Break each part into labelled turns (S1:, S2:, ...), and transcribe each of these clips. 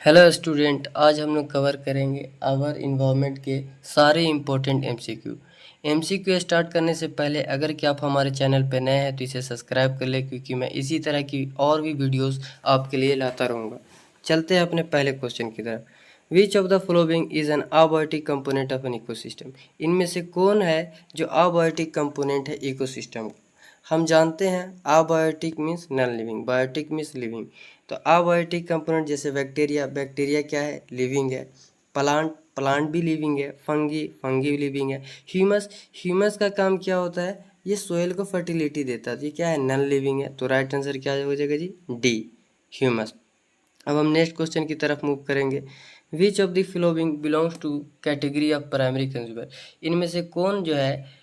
S1: Hello student, आज हम लोग कवर करेंगे आवर इन्वायरमेंट के सारे इम्पोर्टेंट एमसीक्यू। एमसीक्यू स्टार्ट करने से पहले अगर कि आप हमारे चैनल पर नए हैं तो इसे सब्सक्राइब कर लें, क्योंकि मैं इसी तरह की और भी वीडियोस आपके लिए लाता रहूँगा। चलते हैं अपने पहले क्वेश्चन की तरफ। विच of the following is an abiotic component of an ecosystem? इनमें से कौन है जो अबायोटिक कंपोनेंट है इकोसिस्टम? हम जानते हैं abiotic means non living, biotic means living. तो अबायोटिक कंपोनेंट जैसे बैक्टीरिया, बैक्टीरिया क्या है? लिविंग है। प्लांट, प्लांट भी लिविंग है। फंगी, फंगी भी लिविंग है। ह्यूमस, ह्यूमस का काम क्या होता है? ये सोइल को फर्टिलिटी देता है। ये क्या है? नॉन लिविंग है। तो राइट आंसर क्या हो जाएगा जी? D, humus. अब हम नेक्स्ट क्वेश्चन की तरफ मूव करेंगे। Which of the following belongs to category of primary consumer? इनमें से कौन जो है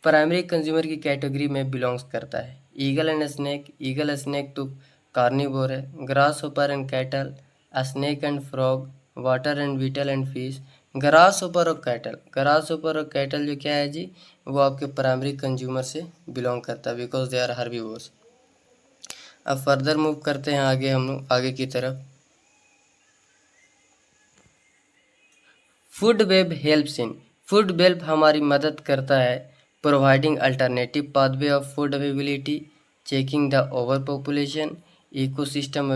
S1: प्राइमरी कंज्यूमर की कैटेगरी में बिलोंग्स करता है? Eagle and snake, eagle snake तो कार्निवोर है। Grasshopper and cattle, snake and frog, water and beetle and fish. Grasshopper और कैटल, ग्रास होपर और कैटल जो क्या है जी, वो आपके प्राइमरी कंज्यूमर से बिलोंग करता है, बिकॉज दे आर हर्बीवोर्स। अब फर्दर मूव करते हैं आगे, हम लोग आगे की तरफ। Food web helps in, food web हमारी मदद करता है providing alternative pathway of food availability, checking the over population, ecosystem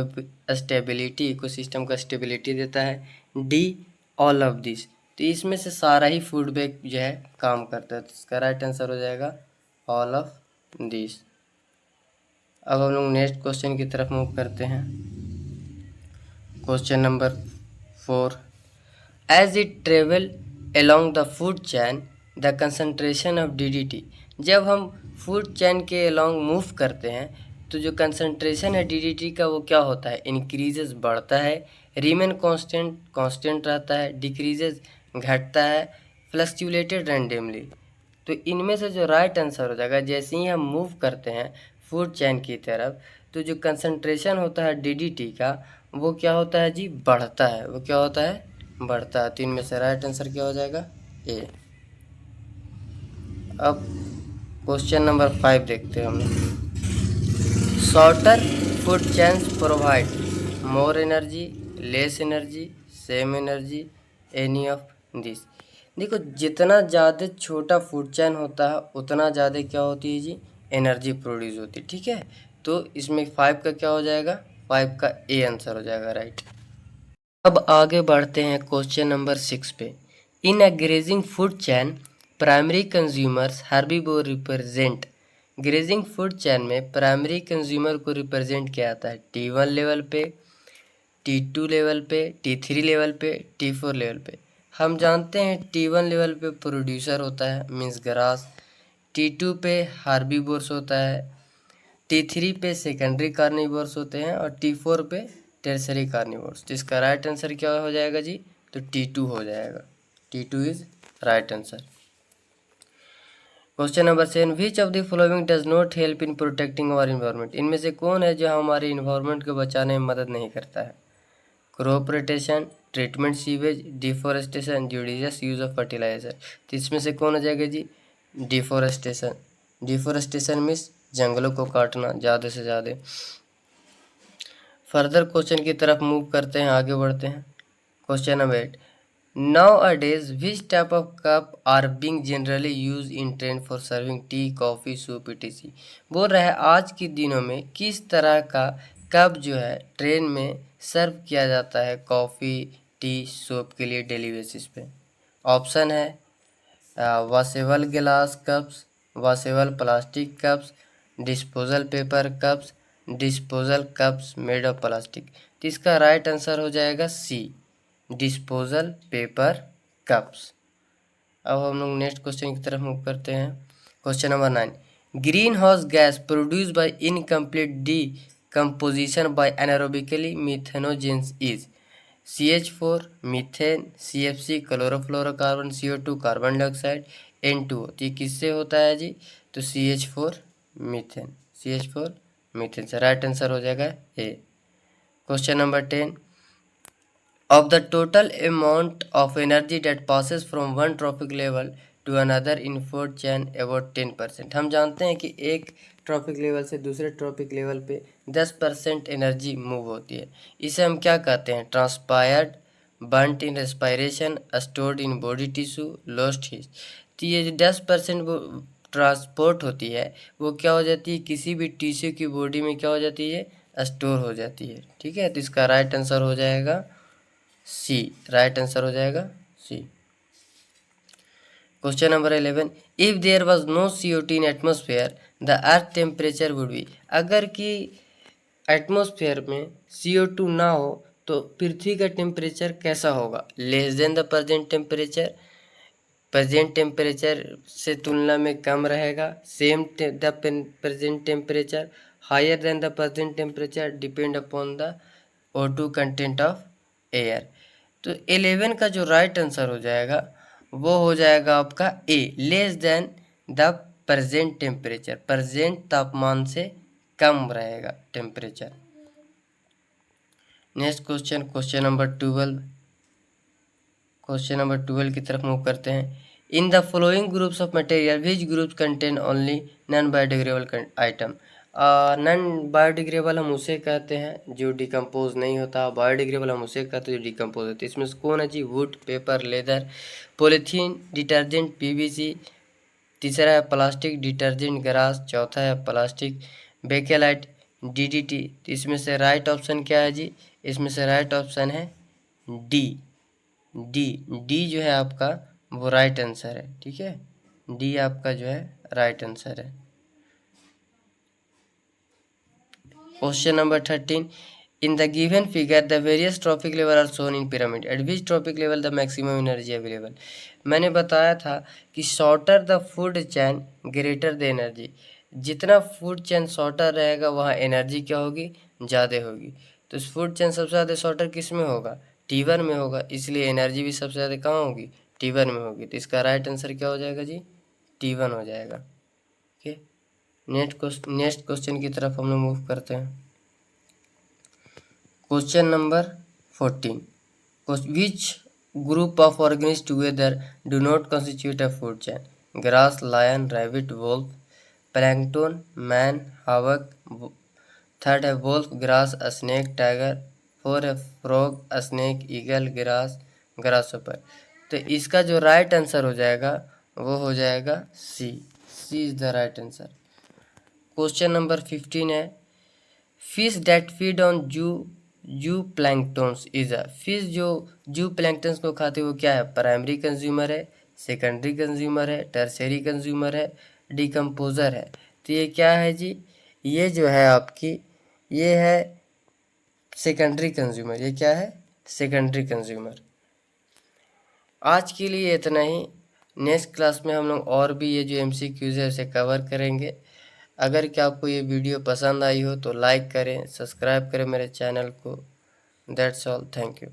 S1: stability, ecosystem का स्टेबिलिटी देता है। D, all of this. तो इसमें से सारा ही फूड वेब जो है काम करता है, तो इसका राइट आंसर हो जाएगा ऑल ऑफ दिस। अब हम लोग नेक्स्ट क्वेश्चन की तरफ मूव करते हैं। Question number 4। As it travel along the food chain, the concentration of DDT, जब हम फूड चैन के along मूव करते हैं तो जो कंसनट्रेशन है DDT का वो क्या होता है? इंक्रीजेस, बढ़ता है। रिमेन कांस्टेंट, कांस्टेंट रहता है। डिक्रीजेस, घटता है। Fluctuated randomly. तो इनमें से जो राइट आंसर हो जाएगा, जैसे ही हम मूव करते हैं फूड चैन की तरफ, तो जो कंसंट्रेशन होता है डीडीटी का वो क्या होता है जी? बढ़ता है। वो क्या होता है? बढ़ता है। तो इनमें से राइट आंसर क्या हो जाएगा? ए। अब क्वेश्चन नंबर 5 देखते हैं हम लोग। Shorter food chains provide more energy, less energy, same energy, any of this. देखो, जितना ज़्यादा छोटा फूड चैन होता है उतना ज़्यादा क्या होती है जी? एनर्जी प्रोड्यूस होती है। ठीक है, तो इसमें 5 का क्या हो जाएगा? 5 का ए आंसर हो जाएगा, राइट। अब आगे बढ़ते हैं क्वेश्चन नंबर 6 पे। In a grazing food chain, primary consumers herbivore represent. Grazing food chain में प्राइमरी कंज्यूमर को रिप्रेजेंट किया जाता है T1 लेवल पे, T2 लेवल पे, T3 लेवल पे, T4 लेवल पे। हम जानते हैं T1 लेवल पे प्रोड्यूसर होता है, मीन्स ग्रास। T2 पे हार्बीवोर्स होता है। T3 पे सेकेंडरी कार्निवोर्स होते हैं और T4 पे टेरसरी कार्निवोर्स। तो इसका राइट आंसर क्या हो जाएगा जी? तो T2 हो जाएगा। T2 is right answer. Question number 7। Which of the following does not help in protecting our environment? इनमें से कौन है जो हमारे इन्वायरमेंट को बचाने में मदद नहीं करता है? Crop rotation, treatment sewage, deforestation, judicious use of fertiliser. तो इसमें से कौन हो जाएगा जी? डिफॉरेस्टेशन। डिफॉरेस्टेशन मीन्स जंगलों को काटना ज़्यादा से ज़्यादा। फर्दर क्वेश्चन की तरफ मूव करते हैं, आगे बढ़ते हैं। Question number 8। Nowadays which type of cup are being generally use in train for serving tea, coffee, soup etc? बोल रहा है आज के दिनों में किस तरह का कप जो है ट्रेन में सर्व किया जाता है कॉफ़ी, टी, सूप के लिए डेली बेसिस पे। ऑप्शन है washable glass cups, washable plastic cups, disposal paper cups, disposal cups made of plastic. तो इसका राइट आंसर हो जाएगा सी, डिस्पोजल पेपर कप्स। अब हम लोग नेक्स्ट क्वेश्चन की तरफ मूव करते हैं। Question number 9। Greenhouse gas produce by incomplete decomposition by anaerobically methanogens is CH4, methane, CFC, chlorofluorocarbon, CO2, carbon dioxide, N2O। तो ये किससे होता है जी? तो CH4 मीथेन, CH4 मीथेन से राइट आंसर हो जाएगा A. Question number 10। of the total amount of energy that passes from one trophic level to another in food chain about 10%। हम जानते हैं कि एक ट्रॉपिक लेवल से दूसरे ट्रॉपिक लेवल पे 10% एनर्जी मूव होती है। इसे हम क्या कहते हैं? Transpired, burnt in respiration, stored in body tissue, lost heat. तो ये जो 10% वो ट्रांसपोर्ट होती है वो क्या हो जाती है? किसी भी टिश्यू की बॉडी में क्या हो जाती है? स्टोर हो जाती है। ठीक है, तो इसका राइट आंसर हो जाएगा सी। राइट आंसर हो जाएगा C. Question number 11, if there was no CO2 in atmosphere the earth temperature would be. अगर कि एटमोसफेयर में CO2 ना हो तो पृथ्वी का टेम्परेचर कैसा होगा? Less than the present temperature, present temperature से तुलना में कम रहेगा, same the present temperature, higher than the present temperature, depend upon the O2 content of air. तो 11 का जो राइट आंसर हो जाएगा वो हो जाएगा आपका A, less than the present temperature. Present तापमान से कम रहेगा temperature. Next question, question number 12। Question number 12 की तरफ मूव करते हैं। In the following groups of material which groups contain only non biodegradable item. Non biodegradable हम उसे कहते हैं जो डिकम्पोज नहीं होता, बायोडिग्रेडेबल हम उसे कहते हैं जो डिकम्पोज होता है। इसमें से कौन है जी? Wood, paper, leather, polythene, detergent, PVC, तीसरा है प्लास्टिक, डिटर्जेंट, ग्रास, चौथा है प्लास्टिक, बेकेलाइट, DDT। तो इसमें से राइट ऑप्शन क्या है जी? इसमें से राइट ऑप्शन है डी। डी जो है आपका वो राइट आंसर है। ठीक है, डी आपका जो है राइट आंसर है। Question number 13, in the given figure the various trophic level are shown in pyramid, at which trophic level the maximum energy available. मैंने बताया था कि shorter the food chain greater the energy. जितना food chain shorter रहेगा वहाँ energy क्या होगी? ज़्यादा होगी। तो इस फूड चैन सबसे ज़्यादा शॉर्टर किस में होगा? T1 में होगा, इसलिए एनर्जी भी सबसे ज़्यादा कहाँ होगी? T1 में होगी। तो इसका राइट आंसर क्या हो जाएगा जी? T1 हो जाएगा। ओके, नेक्स्ट क्वेश्चन की तरफ हम लोग मूव करते हैं। Question number 14, which group of organisms together do not constitute a food chain? Grass, lion, rabbit, wolf, plankton, man, hawk. Third है wolf, grass, snake, tiger. Four है frog, snake, eagle, grass, grasshopper. तो इसका जो right answer हो जाएगा वो हो जाएगा C. C is the right answer. Question number 15 है, fish that feed on zooplanktons is a. Fish जो जू प्लैंक्टन्स को खाते वो क्या है? प्राइमरी कंज्यूमर है, सेकेंडरी कंज्यूमर है, टर्सरी कंज्यूमर है, डिकम्पोजर है। तो ये क्या है जी? ये जो है आपकी ये है सेकेंडरी कंज्यूमर। ये क्या है? Secondary consumer. आज के लिए इतना ही। नेक्स्ट क्लास में हम लोग और भी ये जो MCQs है उसे कवर करेंगे। अगर क्या आपको ये वीडियो पसंद आई हो तो लाइक करें, सब्सक्राइब करें मेरे चैनल को। That's all, thank you.